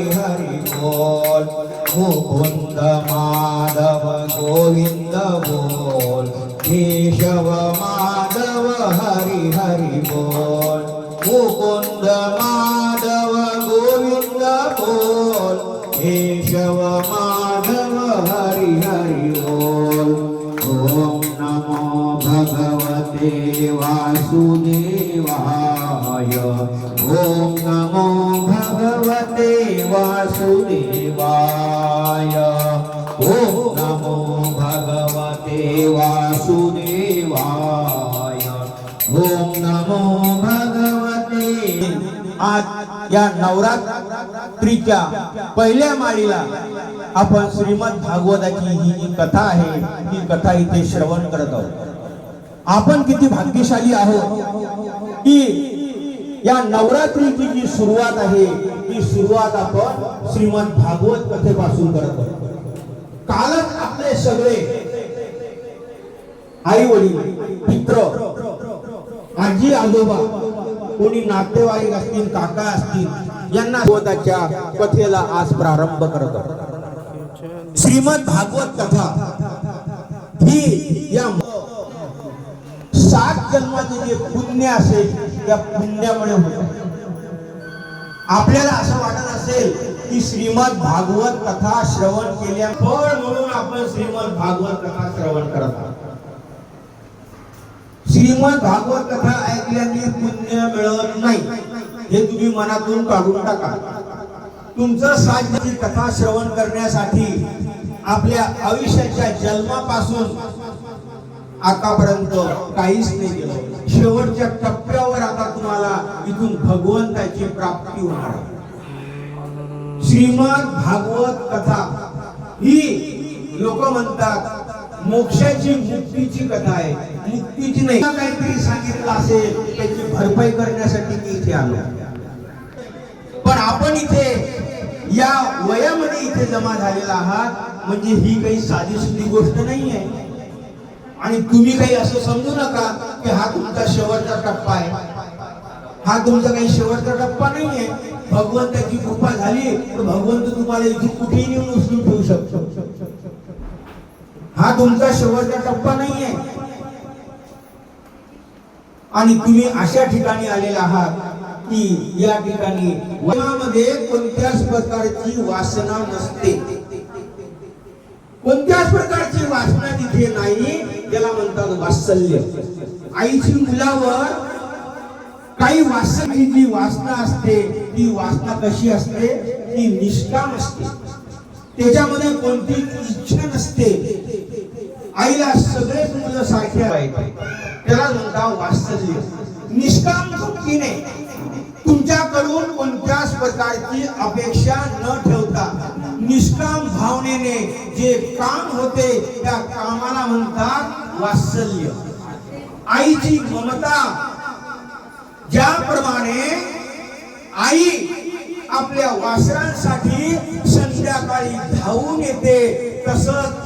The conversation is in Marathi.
हरी हरी बोल, मुकुंद माधव गोविंद बोल, केशव माधव हरी हरी बोल, मुकुंद माधव गोविंद बोल, केशव माधव हरी हरी बोल। ओम नमो भगवते वासुदेवाय, ओम नमो भगवते वासुदेवाय, ओम नमो भगवते वासुदेवाय, ओम नमो भगवते। आज या नवरात्रीच्या पहिल्या माळीला आपण श्रीमद भागवताची ही जी कथा आहे ती कथा इथे श्रवण करत आहोत। आपण किती भाग्यशाली आहोत की या नवरात्रीची जी सुरुवात आहे ती सुरुवात आपण श्रीमद भागवत कथेपासून करत आहोत। कालच आपले सगळे आई वडील, मित्र, आजी आजोबा, कोणी नातेवाईक असतील, काका असतील, यांना भागवताच्या कथेला आज प्रारंभ करत आहोत। श्रीमद भागवत कथा ही या 7 जन्माचे जे पुण्य असेल त्या पुण्यामुळे होतं। आपल्याला असं वाटत असेल की श्रीमद भागवत कथा श्रवण केल्या फळ म्हणून आपण श्रीमद भागवत कथा श्रवण करत आहोत। श्रीमद भागवत कथा ऐकल्याने पुण्य मिळत नाही हे तुम्ही मनातून काढून टाका। तुमचं साध्याची कथा श्रवण करण्यासाठी आपल्या आयुष्याच्या जन्मापासून आतापर्यंत काहीच नाही केलं। शेवटच्या टप्प्यावर आता तुम्हाला इथून भगवंताची प्राप्ती होणार आहे। श्रीमद भागवत कथा ही लोक म्हणतात मोक्षाची, मुक्तीची कथा आहे। मुक्तीची नाही, काहीतरी सांगितलं असेल त्याची भरपाई करण्यासाठी मी इथे आलो। पण आपण इथे या वयामध्ये इथे जमा झालेला आहात म्हणजे ही काही साधी सुधी गोष्ट नाही आहे। आणि तुम्ही काही असं समजू नका की हा तुमचा शेवटचा टप्पा आहे। हा तुमचा काही शेवटचा टप्पा नाही आहे। भगवंताची कृपा झाली तर भगवंत तुम्हाला इथे कुठेही नेऊन उचलून ठेवू शकतो। हा तुमचा शेवटचा टप्पा नाही आहे। आणि तुम्ही अशा ठिकाणी आलेला आहात की या ठिकाणी मनामध्ये कोणत्याच प्रकारची वासना नसते। कोणत्याच प्रकारची वासना तिथे नाही, त्याला म्हणतात वात्सल्य। आईची मुलावर काही वासनेची जी वासना असते ती वासना कशी असते? ती निष्काम असते, त्याच्यामध्ये कोणती इच्छा नसते। आईला सगळेच मुलं सारखे आहेत, त्याला म्हणतात वात्सल्य। निष्काम भक्तीने तुमच्याकडून कोणत्याच प्रकारची अपेक्षा न ठेवता निष्काम भावनेने जे काम होते त्या कामाला म्हणतात वात्सल्य। आईची ममता, ज्याप्रमाणे आई आपल्या वासरांसाठी संध्याकाळी धावून येते तसंच